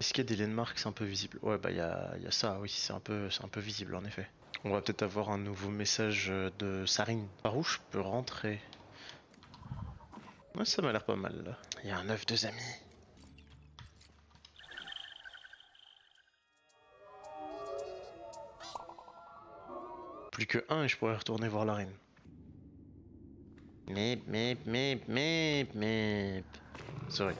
Est-ce qu'il y a des landmarks un peu visibles? Ouais, bah y a ça, oui, c'est un peu visible en effet. On va peut-être avoir un nouveau message de Sarine. Par où je peux rentrer? Ouais, ça m'a l'air pas mal là. Il y a un œuf deux amis. Plus que un et je pourrais retourner voir la reine. Mip. Sorry.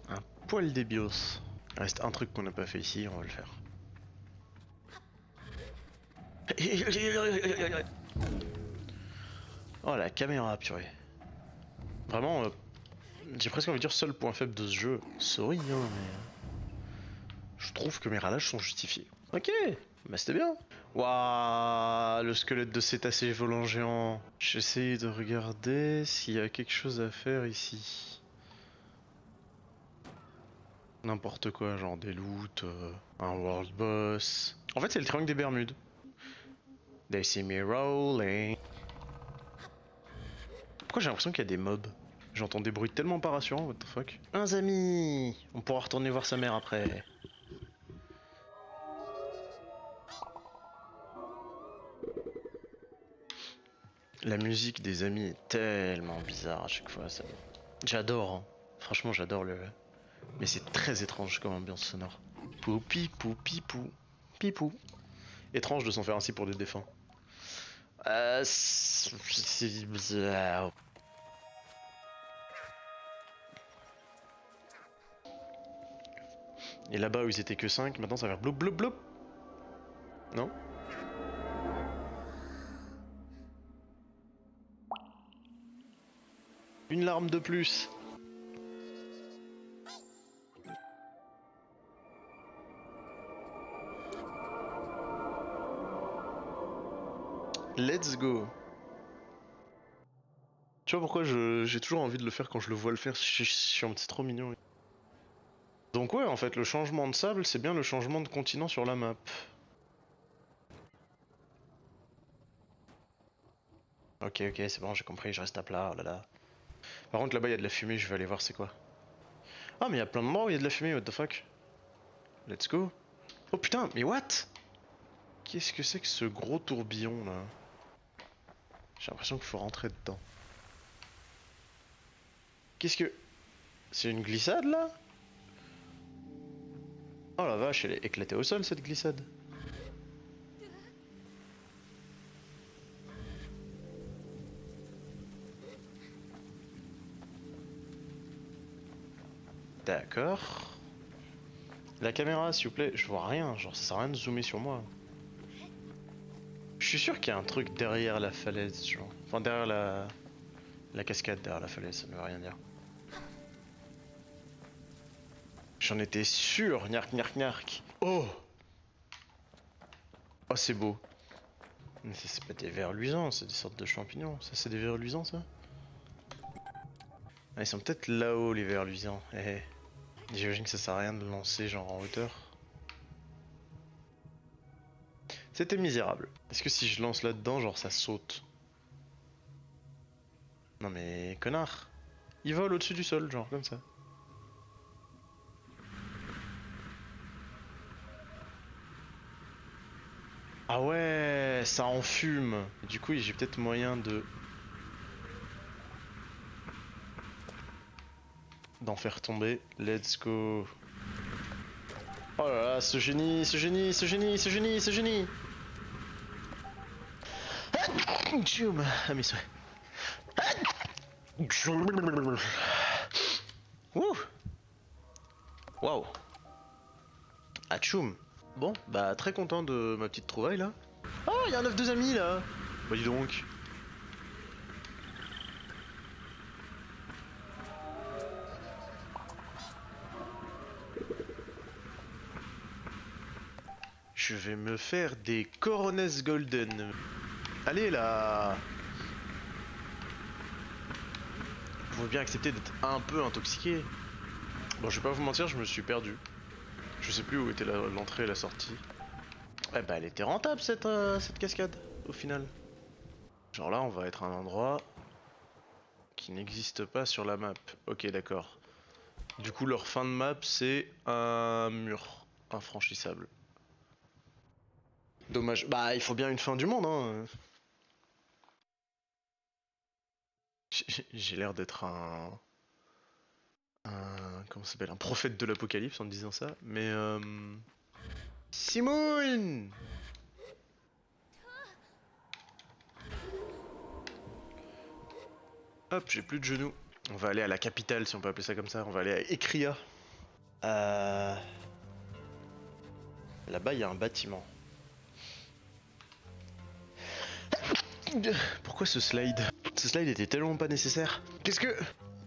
Un poil d'ébios. Il reste un truc qu'on n'a pas fait ici, on va le faire. Oh la caméra, purée. Vraiment, j'ai presque envie de dire seul point faible de ce jeu. Sorry, hein, mais je trouve que mes ralages sont justifiés. Ok, bah c'était bien. Waouh, le squelette de cétacé volant géant. J'essaye de regarder s'il y a quelque chose à faire ici. N'importe quoi, genre des loots, un world boss. En fait, c'est le triangle des Bermudes. They see me rolling. Pourquoi j'ai l'impression qu'il y a des mobs? J'entends des bruits tellement pas rassurants, what the fuck. Un ami. On pourra retourner voir sa mère après. La musique des amis est tellement bizarre à chaque fois. Ça... J'adore, hein. Franchement, j'adore le. Mais c'est très étrange comme ambiance sonore. Poupi pou pipou. Pipou. Étrange de s'en faire ainsi pour des défunts. C'est bizarre. Et là-bas où ils étaient que 5, maintenant ça va faire bloup bloup bloup. Non? Une larme de plus. Let's go. Tu vois pourquoi j'ai toujours envie de le faire quand je le vois le faire, c'est trop mignon. Donc ouais, en fait, le changement de sable, c'est bien le changement de continent sur la map. Ok, c'est bon, j'ai compris, je reste à plat, oh là là. Par contre, là-bas, il y a de la fumée, je vais aller voir c'est quoi. Ah, mais il y a plein de morts où il y a de la fumée, what the fuck. Let's go. Oh putain, mais what? Qu'est-ce que c'est que ce gros tourbillon, là? J'ai l'impression qu'il faut rentrer dedans. Qu'est-ce que... C'est une glissade, là? Oh la vache, elle est éclatée au sol, cette glissade. D'accord. La caméra, s'il vous plaît, je vois rien, genre ça sert à rien de zoomer sur moi. Je suis sûr qu'il y a un truc derrière la falaise, genre. Enfin, derrière la cascade, derrière la falaise, ça ne veut rien dire. J'en étais sûr, gnark. Oh! Oh, c'est beau. Mais c'est pas des vers luisants, c'est des sortes de champignons. Ça, c'est des vers luisants, ça? Ah, ils sont peut-être là-haut, les vers luisants. J'imagine que ça sert à rien de lancer, genre en hauteur. C'était misérable. Est-ce que si je lance là-dedans, genre ça saute? Non mais connard. Il vole au-dessus du sol, genre comme ça. Ah ouais, ça enfume. Du coup, j'ai peut-être moyen de... d'en faire tomber. Let's go. Oh là là, ce génie. Tchoum. Ah mes souhaits. Wouh. Waouh. Atchoum. Bon, bah très content de ma petite trouvaille là. Oh, il y a un œuf deux amis là. Bah dis donc. Je vais me faire des Corones Golden. Allez là. Faut bien accepter d'être un peu intoxiqué. Bon, je vais pas vous mentir, je me suis perdu. Je sais plus où était l'entrée et la sortie. Eh bah elle était rentable cette cascade, au final. Genre là, on va être à un endroit qui n'existent pas sur la map. Ok, d'accord. Du coup, leur fin de map, c'est un mur infranchissable. Dommage. Bah, il faut bien une fin du monde, hein. J'ai l'air d'être comment ça s'appelle, un prophète de l'apocalypse en disant ça, mais Simone. Hop, j'ai plus de genoux. On va aller à la capitale, si on peut appeler ça comme ça. On va aller à Ekria. Là-bas, il y a un bâtiment. Pourquoi ce slide? Ce slide était tellement pas nécessaire. Qu'est-ce que...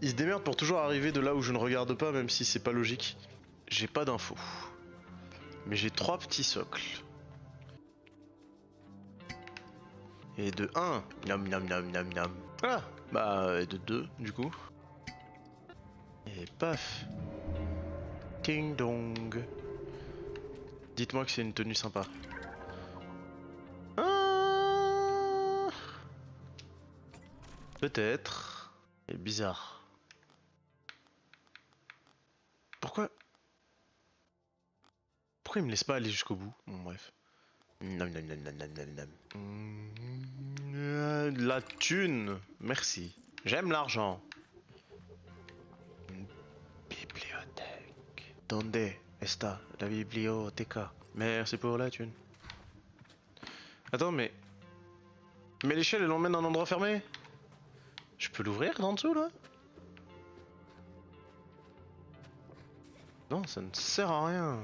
Il se démerde pour toujours arriver de là où je ne regarde pas, même si c'est pas logique. J'ai pas d'infos. Mais j'ai 3 petits socles. Et de 1, miam miam miam miam miam. Ah, bah, et de 2, du coup. Et paf. Ding dong. Dites-moi que c'est une tenue sympa. Ah, peut-être. C'est bizarre. Pourquoi il me laisse pas aller jusqu'au bout? Bon, bref. Nam nam nam nam nam nam nam. La thune. Merci. J'aime l'argent. Une bibliothèque. Donde está la biblioteca? Merci pour la thune. Attends, mais l'échelle, elle emmène à un endroit fermé? Je peux l'ouvrir d'en dessous, là? Non, ça ne sert à rien.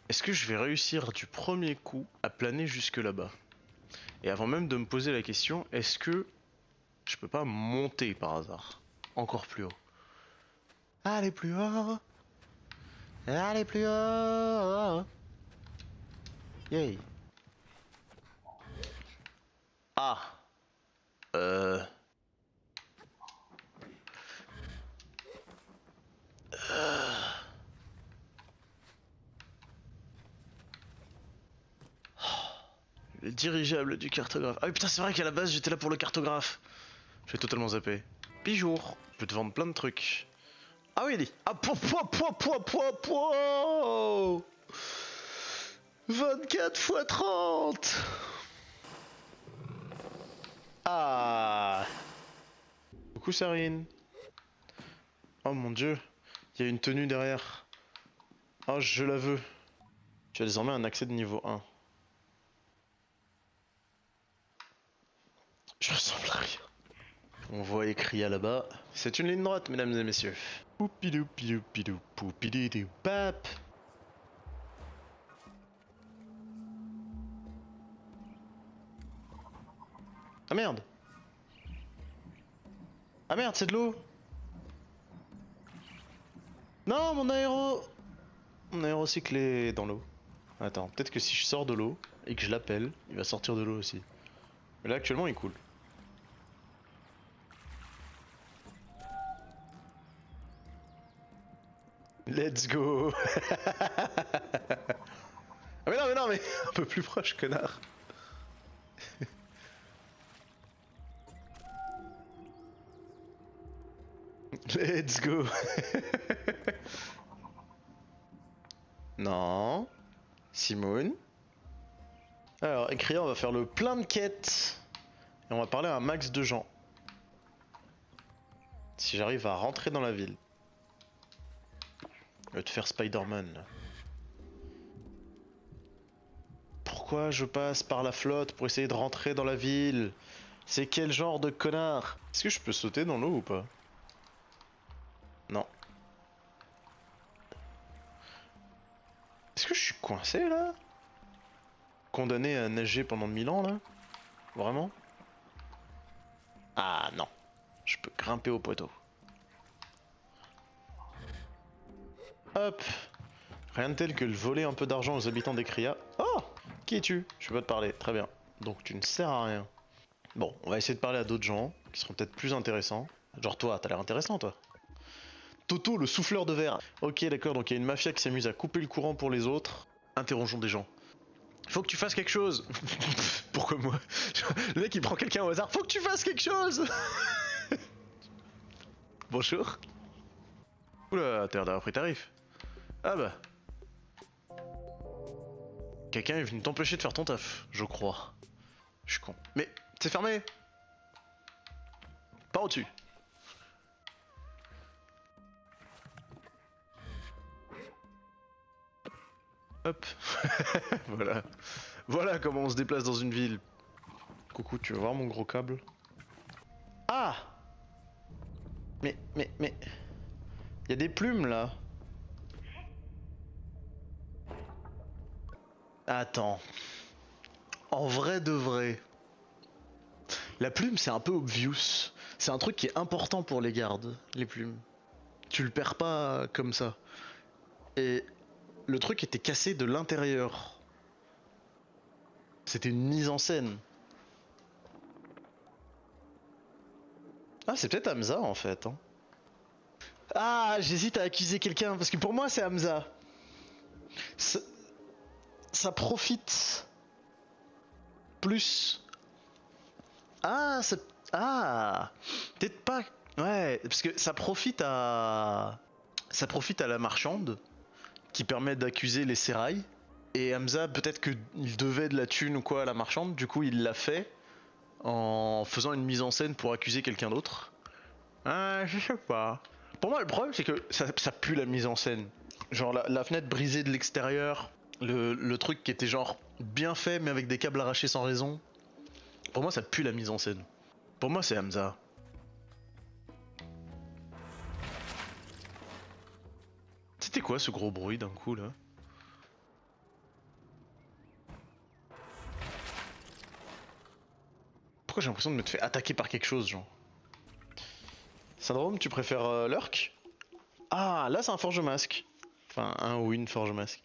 Est-ce que je vais réussir du premier coup à planer jusque là-bas? Et avant même de me poser la question, est-ce que je peux pas monter par hasard encore plus haut? Allez plus haut. Allez plus haut. Yay. Ah. Le dirigeable du cartographe. Ah mais putain, c'est vrai qu'à la base j'étais là pour le cartographe. J'ai totalement zappé. Pijour. Je peux te vendre plein de trucs. Ah oui, il dit. Ah, po. 24 x 30. Ah. Coucou Sarine. Oh mon dieu. Il y a une tenue derrière. Oh, je la veux. Tu as désormais un accès de niveau 1. Je ressemble à rien. On voit écrit à là-bas. C'est une ligne droite, mesdames et messieurs. Poupidou, pidou, pidou, poupidou, pap. Ah merde. Ah merde, c'est de l'eau. Non, mon aérocycle est dans l'eau. Attends, peut-être que si je sors de l'eau et que je l'appelle, il va sortir de l'eau aussi. Mais là, actuellement, il coule. Let's go. Ah mais non, mais un peu plus proche, connard. Let's go. Non. Simone. Alors, écrire, on va faire le plein de quêtes. Et on va parler à un max de gens. Si j'arrive à rentrer dans la ville. Je vais te faire Spider-Man. Pourquoi je passe par la flotte pour essayer de rentrer dans la ville? C'est quel genre de connard? Est-ce que je peux sauter dans l'eau ou pas? Non. Est-ce que je suis coincé là? Condamné à nager pendant 1000 ans là? Vraiment? Ah non. Je peux grimper au poteau. Hop. Rien de tel que le voler un peu d'argent aux habitants d'Ekria. Oh! Qui es-tu? Je peux pas te parler. Très bien. Donc tu ne sers à rien. Bon, on va essayer de parler à d'autres gens qui seront peut-être plus intéressants. Genre toi, t'as l'air intéressant toi. Toto, le souffleur de verre. Ok, d'accord, donc il y a une mafia qui s'amuse à couper le courant pour les autres. Interrogeons des gens. Faut que tu fasses quelque chose. Pourquoi moi? Le mec il prend quelqu'un au hasard. Faut que tu fasses quelque chose. Bonjour. Oula, t'as l'air d'avoir pris tarif. Ah bah. Quelqu'un est venu t'empêcher de faire ton taf, je crois. Je suis con. Mais c'est fermé. Pas au-dessus. Hop. Voilà. Voilà comment on se déplace dans une ville. Coucou, tu veux voir mon gros câble? Ah! Mais... Il y a des plumes là. Attends. En vrai de vrai. La plume c'est un peu obvious. C'est un truc qui est important pour les gardes, les plumes. Tu le perds pas comme ça. Et le truc était cassé de l'intérieur. C'était une mise en scène. Ah, c'est peut-être Hamza en fait. Hein. Ah, j'hésite à accuser quelqu'un parce que pour moi c'est Hamza. Ça, ça profite plus. Ah, ah, peut-être pas. Ouais, parce que ça profite à. Ça profite à la marchande qui permet d'accuser les sérails. Et Hamza, peut-être qu'il devait de la thune ou quoi à la marchande, du coup il l'a fait en faisant une mise en scène pour accuser quelqu'un d'autre. Ah, je sais pas. Pour moi, le problème, c'est que ça pue la mise en scène. Genre, la fenêtre brisée de l'extérieur, le truc qui était genre bien fait, mais avec des câbles arrachés sans raison. Pour moi, ça pue la mise en scène. Pour moi, c'est Hamza. C'était quoi ce gros bruit d'un coup là? Pourquoi j'ai l'impression de me faire attaquer par quelque chose, genre? Syndrome, tu préfères Lurk? Ah, là c'est un forge masque. Enfin, un ou une forge masque.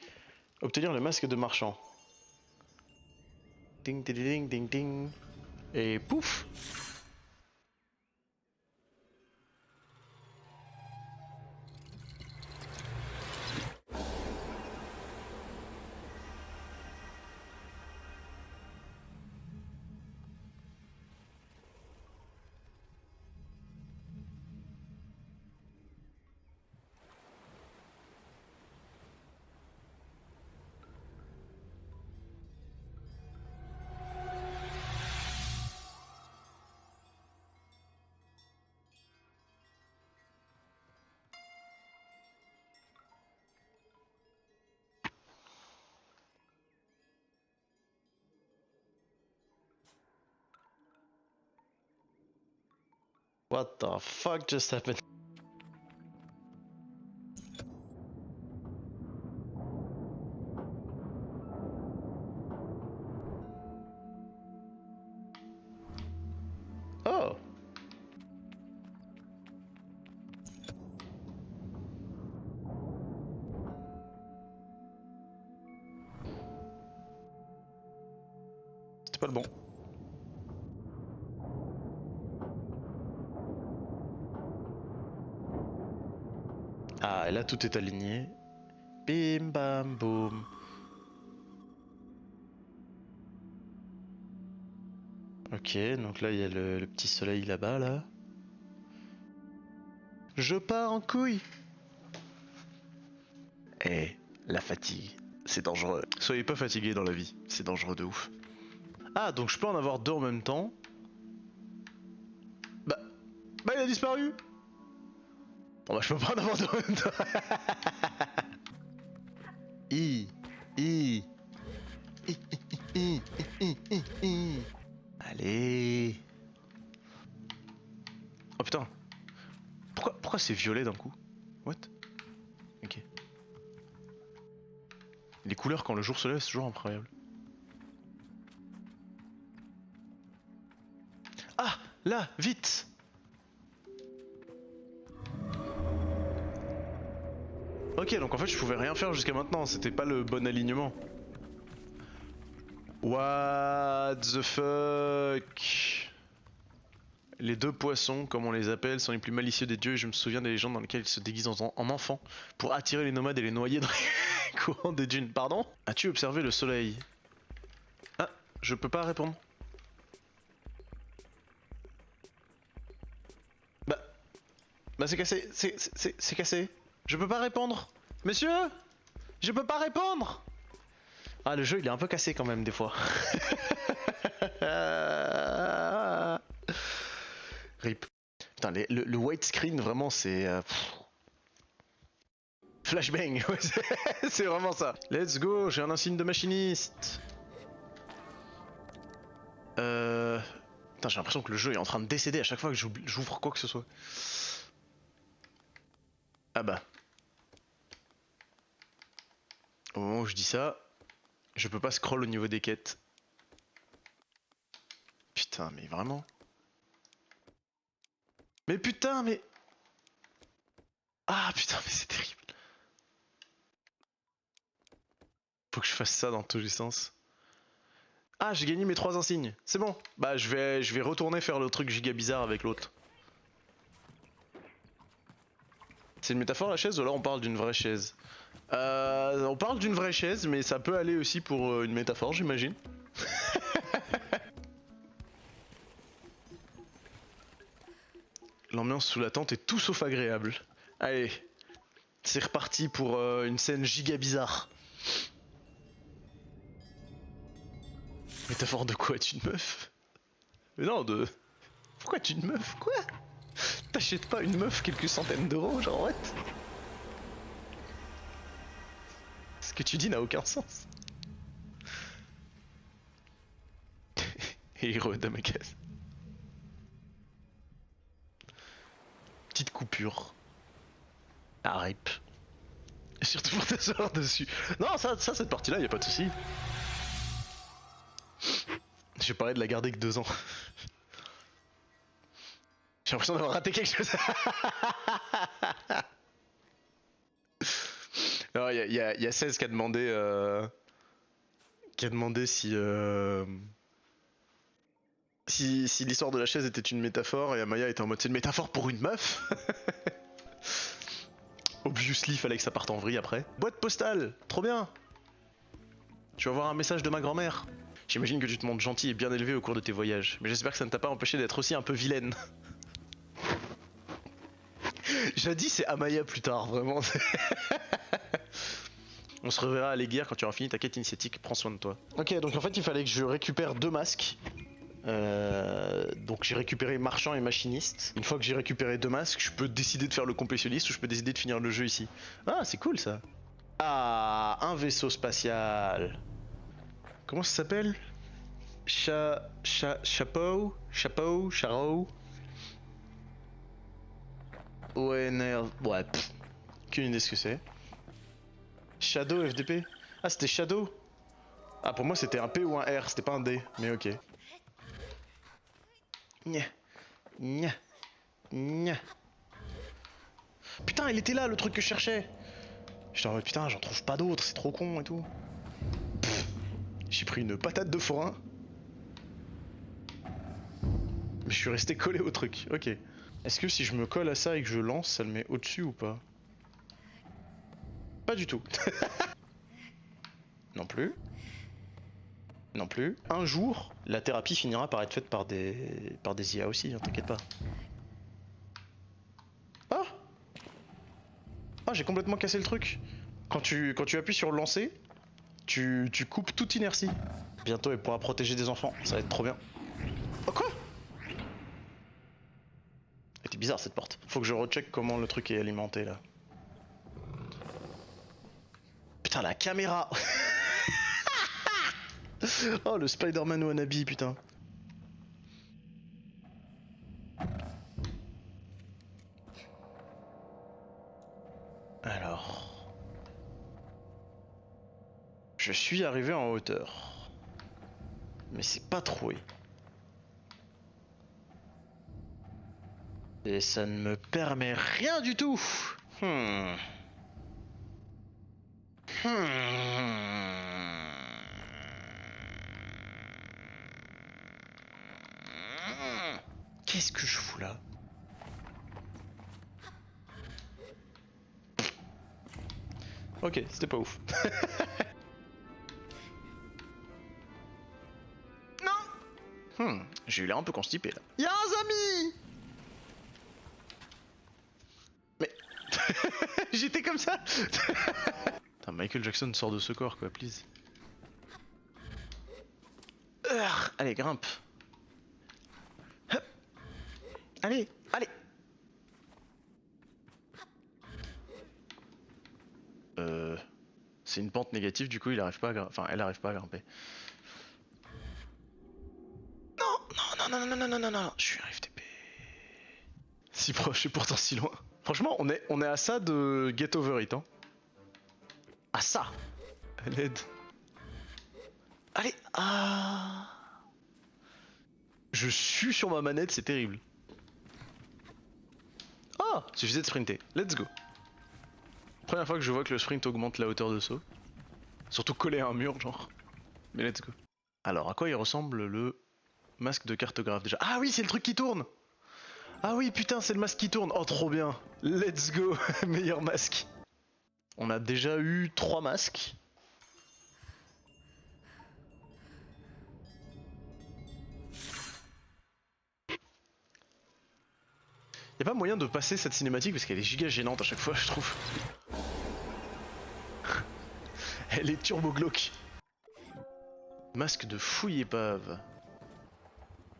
Obtenir le masque de marchand. Ding ding ding ding ding. Et pouf! What the fuck just happened? Oh! C'était pas le bon. Ah, et là tout est aligné. Bim bam boum. Ok, donc là il y a le petit soleil là-bas là. Je pars en couille. Eh, la fatigue, c'est dangereux. Soyez pas fatigués dans la vie, c'est dangereux de ouf. Ah, donc je peux en avoir deux en même temps. Bah, bah il a disparu. Bon bah je peux pas en avoir deux en même temps. I, I, I, I, I, I, I. Allez. Oh putain. Pourquoi c'est violet d'un coup? What? Ok. Les couleurs quand le jour se lève, c'est toujours incroyable. Ah! Là! Vite! Ok, donc en fait je pouvais rien faire jusqu'à maintenant, c'était pas le bon alignement. What the fuck? Les deux poissons, comme on les appelle, sont les plus malicieux des dieux et je me souviens des légendes dans lesquelles ils se déguisent en enfants pour attirer les nomades et les noyer dans les courants des dunes. Pardon? As-tu observé le soleil? Ah, je peux pas répondre. Bah... Bah c'est cassé, c'est cassé. Je peux pas répondre. Monsieur, je peux pas répondre. Ah le jeu il est un peu cassé quand même des fois. Rip. Putain le widescreen vraiment c'est... Flashbang, ouais, c'est vraiment ça. Let's go, j'ai un insigne de machiniste. Putain, j'ai l'impression que le jeu est en train de décéder à chaque fois que j'ouvre quoi que ce soit. Ah bah. Au moment où je dis ça, je peux pas scroll au niveau des quêtes. Putain, mais vraiment. Mais putain, mais... Ah putain, mais c'est terrible. Faut que je fasse ça dans tous les sens. Ah, j'ai gagné mes 3 insignes. C'est bon. Bah, je vais retourner faire le truc giga bizarre avec l'autre. C'est une métaphore la chaise ou alors on parle d'une vraie chaise? On parle d'une vraie chaise, mais ça peut aller aussi pour une métaphore, j'imagine. L'ambiance sous la tente est tout sauf agréable. Allez, c'est reparti pour une scène giga bizarre. Métaphore de quoi? Tu une meuf? Mais non, de... Pourquoi tu une meuf? Quoi? T'achètes pas une meuf quelques centaines d'euros, genre what? Ce que tu dis n'a aucun sens. Héros d'Amakas. Petite coupure. Ah rip. Surtout pour t'asseoir dessus. Non, ça cette partie-là, y a pas de souci. J'ai parlé de la garder que 2 ans. J'ai l'impression d'avoir raté quelque chose. Alors, y a 16 qui a demandé si l'histoire de la chaise était une métaphore, et Amaya était en mode c'est une métaphore pour une meuf. Obviously, fallait que ça parte en vrille après. Boîte postale, trop bien. Tu vas voir un message de ma grand-mère. J'imagine que tu te montres gentil et bien élevé au cours de tes voyages, mais j'espère que ça ne t'a pas empêché d'être aussi un peu vilaine. Jadis c'est Amaya plus tard, vraiment. On se reverra à l'Aiguerre quand tu auras fini ta quête initiatique, prends soin de toi. Ok, donc en fait il fallait que je récupère 2 masques. Donc j'ai récupéré marchand et machiniste. Une fois que j'ai récupéré 2 masques, je peux décider de faire le complétionniste ou je peux décider de finir le jeu ici. Ah, c'est cool ça. Ah, un vaisseau spatial. Comment ça s'appelle? Chapeau? Charrow? ONR. Ouais, pff. Aucune idée ce que c'est. Shadow FDP? Ah, c'était Shadow? Ah, pour moi c'était un P ou un R, c'était pas un D, mais ok. Nya. Nya. Nya. Putain, il était là le truc que je cherchais! J'étais en mode putain, j'en trouve pas d'autres, c'est trop con et tout. J'ai pris une patate de forain. Mais je suis resté collé au truc, ok. Est-ce que si je me colle à ça et que je lance, ça le met au-dessus ou pas? Pas du tout. Non plus. Non plus. Un jour, la thérapie finira par être faite par des IA aussi, hein, t'inquiète pas. Ah! Ah, j'ai complètement cassé le truc. Quand tu appuies sur lancer, tu coupes toute inertie. Bientôt, elle pourra protéger des enfants, ça va être trop bien. Oh quoi? Elle était bizarre cette porte. Faut que je recheck comment le truc est alimenté là. Putain, la caméra. Oh, le Spider-Man wannabe, putain. Alors... Je suis arrivé en hauteur. Mais c'est pas troué. Et ça ne me permet rien du tout. Qu'est-ce que je fous là? Ok, c'était pas ouf. Non. J'ai eu l'air un peu constipé là. Y'a un Zami! J'étais comme ça. Putain, Michael Jackson sort de ce corps quoi, please. Allez, grimpe. Hop. Allez, allez. C'est une pente négative, du coup il arrive pas à enfin elle arrive pas à grimper. Non, non, non, non, non, non, non, non, je suis un FTP. Si proche et pourtant si loin. Franchement, on est à ça de Get Over It, hein. À ça. À l'aide. Allez, ah. Je suis sur ma manette, c'est terrible. Ah, suffisait de sprinter. Let's go. Première fois que je vois que le sprint augmente la hauteur de saut. Surtout collé à un mur, genre. Mais let's go. Alors, à quoi il ressemble le masque de cartographe déjà? Ah oui, c'est le truc qui tourne! Ah oui, putain, c'est le masque qui tourne! Oh, trop bien! Let's go! Meilleur masque! On a déjà eu 3 masques. Y'a pas moyen de passer cette cinématique parce qu'elle est giga gênante à chaque fois, je trouve. Elle est turbo glauque. Masque de fouille épave.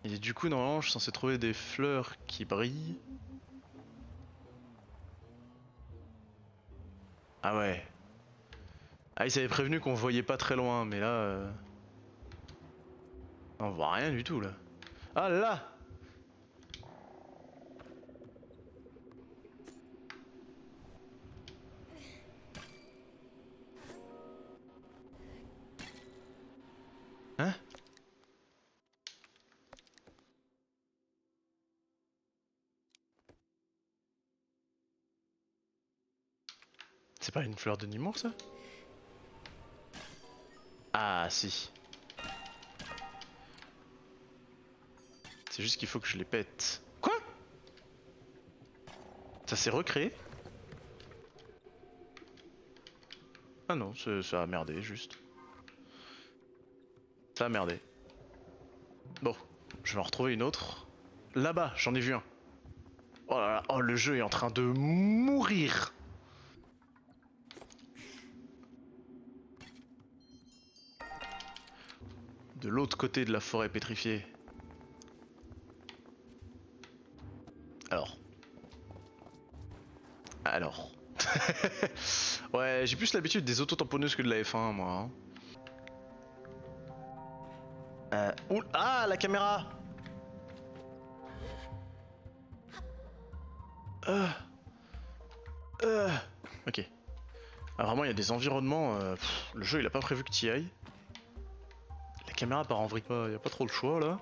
Et du coup, normalement, je suis censé trouver des fleurs qui brillent. Ah ouais. Ah, ils avaient prévenu qu'on voyait pas très loin, mais là... On voit rien du tout, là. Ah là! Hein? C'est pas une fleur de Nimo, ça? Ah, si. C'est juste qu'il faut que je les pète. Quoi? Ça s'est recréé? Ah non, ça a merdé, juste. Ça a merdé. Bon, je vais en retrouver une autre. Là-bas, j'en ai vu un. Oh là là, oh le jeu est en train de mourir. De l'autre côté de la forêt pétrifiée. Alors. Alors. Ouais, j'ai plus l'habitude des auto-tamponneuses que de la F1, moi. Ah, la caméra! Ok. Ah, vraiment, il y a des environnements. Le jeu, il a pas prévu que tu y ailles. La caméra part en vrille. Il y a pas trop le choix là.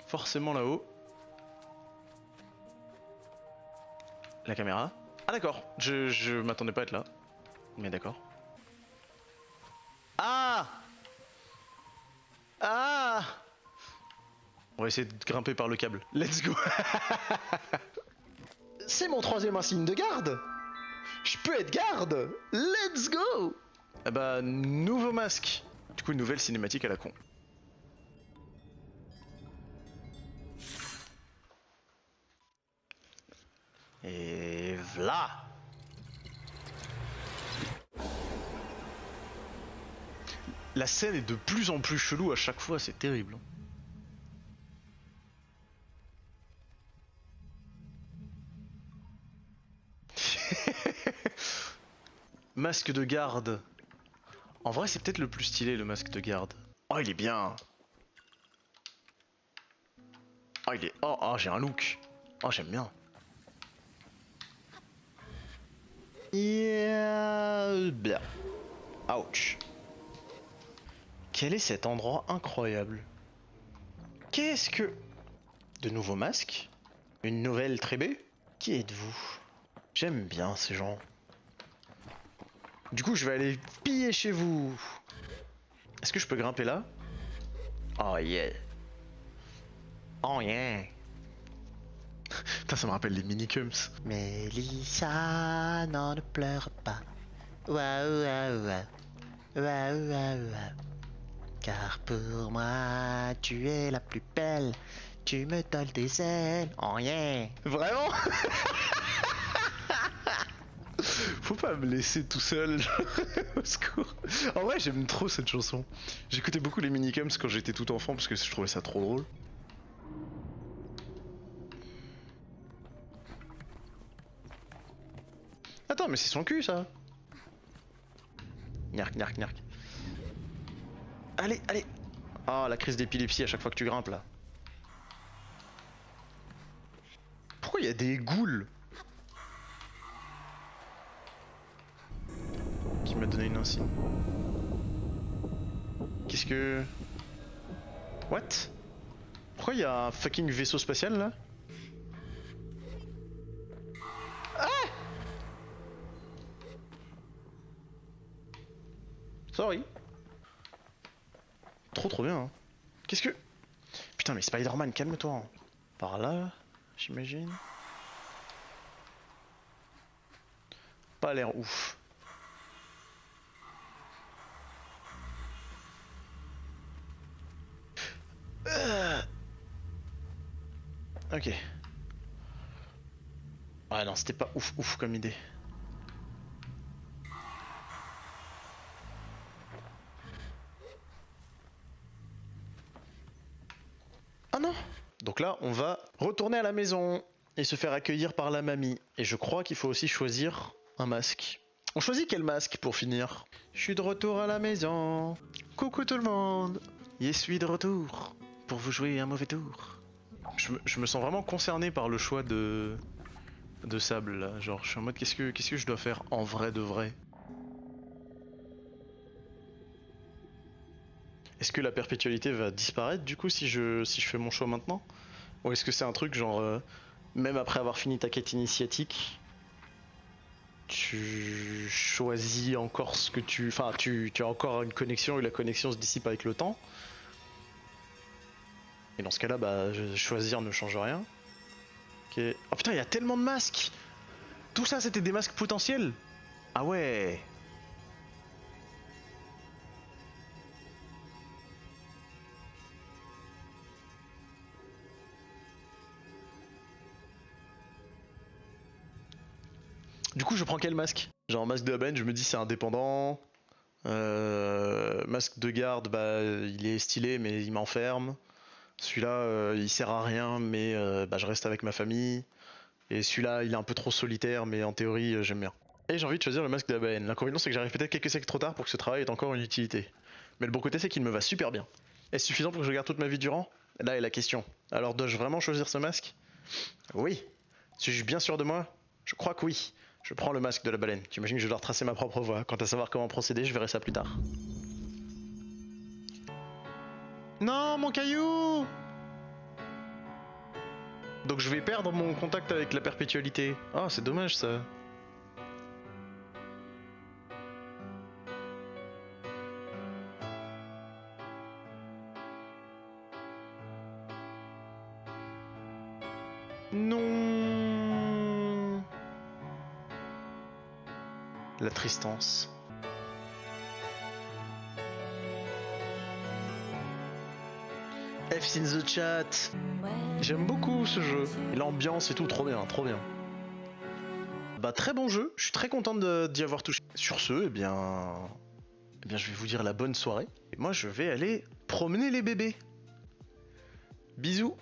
Forcément là-haut. La caméra. Ah d'accord, je m'attendais pas à être là. Mais d'accord. Ah! Ah! On va essayer de grimper par le câble. Let's go! C'est mon troisième insigne de garde! Je peux être garde! Let's go! Ah bah, nouveau masque. Du coup, une nouvelle cinématique à la con. Et voilà! La scène est de plus en plus chelou à chaque fois, c'est terrible. Masque de garde. En vrai, c'est peut-être le plus stylé, le masque de garde. Oh, il est bien. Oh, il est... Oh, oh j'ai un look. Oh, j'aime bien. Yeah... Blah. Ouch. Quel est cet endroit incroyable? Qu'est-ce que... De nouveaux masques? Une nouvelle tribu? Qui êtes-vous? J'aime bien ces gens. Du coup, je vais aller piller chez vous. Est-ce que je peux grimper là? Oh yeah. Oh yeah. Putain, ça me rappelle les minicums. Mélissa, non, ne pleure pas. Waouh, waouh, waouh. Waouh, waouh, waouh. Car pour moi, tu es la plus belle. Tu me donnes des ailes, oh yeah. Vraiment? Faut pas me laisser tout seul, au secours. En vrai, j'aime trop cette chanson. J'écoutais beaucoup les minicums quand j'étais tout enfant parce que je trouvais ça trop drôle. Attends, mais c'est son cul ça. Gnark, gnark, gnark. Allez, allez. Oh, la crise d'épilepsie à chaque fois que tu grimpes là. Pourquoi il y a des ghouls qui m'a donné une insigne? Qu'est-ce que... What? Pourquoi il y a un fucking vaisseau spatial là? Ah! Sorry. Trop bien. Hein. Qu'est-ce que... Putain mais Spider-Man, calme-toi. Hein. Par là, j'imagine. Pas l'air ouf. Ok. Ah non, c'était pas ouf comme idée. Ah non! Donc là, on va retourner à la maison et se faire accueillir par la mamie. Et je crois qu'il faut aussi choisir un masque. On choisit quel masque pour finir? Je suis de retour à la maison. Coucou tout le monde. Je suis de retour pour vous jouer un mauvais tour. Je me sens vraiment concerné par le choix de Sable là. Genre, je suis en mode qu'est-ce que je dois faire en vrai de vrai? Est-ce que la perpétualité va disparaître du coup si je fais mon choix maintenant? Ou est-ce que c'est un truc genre, même après avoir fini ta quête initiatique, tu choisis encore ce que tu... Enfin, tu as encore une connexion et la connexion se dissipe avec le temps? Et dans ce cas-là, bah, choisir ne change rien. Ok. Oh putain, il y a tellement de masques! Tout ça, c'était des masques potentiels? Ah ouais! Du coup, je prends quel masque? Genre, masque de Aben, je me dis c'est indépendant. Masque de garde, bah, il est stylé, mais il m'enferme. Celui-là, il sert à rien, mais bah, je reste avec ma famille. Et celui-là, il est un peu trop solitaire, mais en théorie, j'aime bien. Et j'ai envie de choisir le masque de la BN. L'inconvénient, c'est que j'arrive peut-être quelques siècles trop tard pour que ce travail ait encore une utilité. Mais le bon côté, c'est qu'il me va super bien. Est-ce suffisant pour que je garde toute ma vie durant? Là est la question. Alors, dois-je vraiment choisir ce masque? Oui. Suis-je bien sûr de moi? Je crois que oui. Je prends le masque de la baleine. Tu imagines que je dois retracer ma propre voie. Quant à savoir comment procéder, je verrai ça plus tard. Non, mon caillou! Donc je vais perdre mon contact avec la perpétualité. Ah, c'est dommage ça. Non. La tristance. F's in the chat. J'aime beaucoup ce jeu. L'ambiance et tout, trop bien, trop bien. Bah très bon jeu, je suis très content d'y avoir touché. Sur ce, eh bien, je vais vous dire la bonne soirée. Et moi je vais aller promener les bébés. Bisous.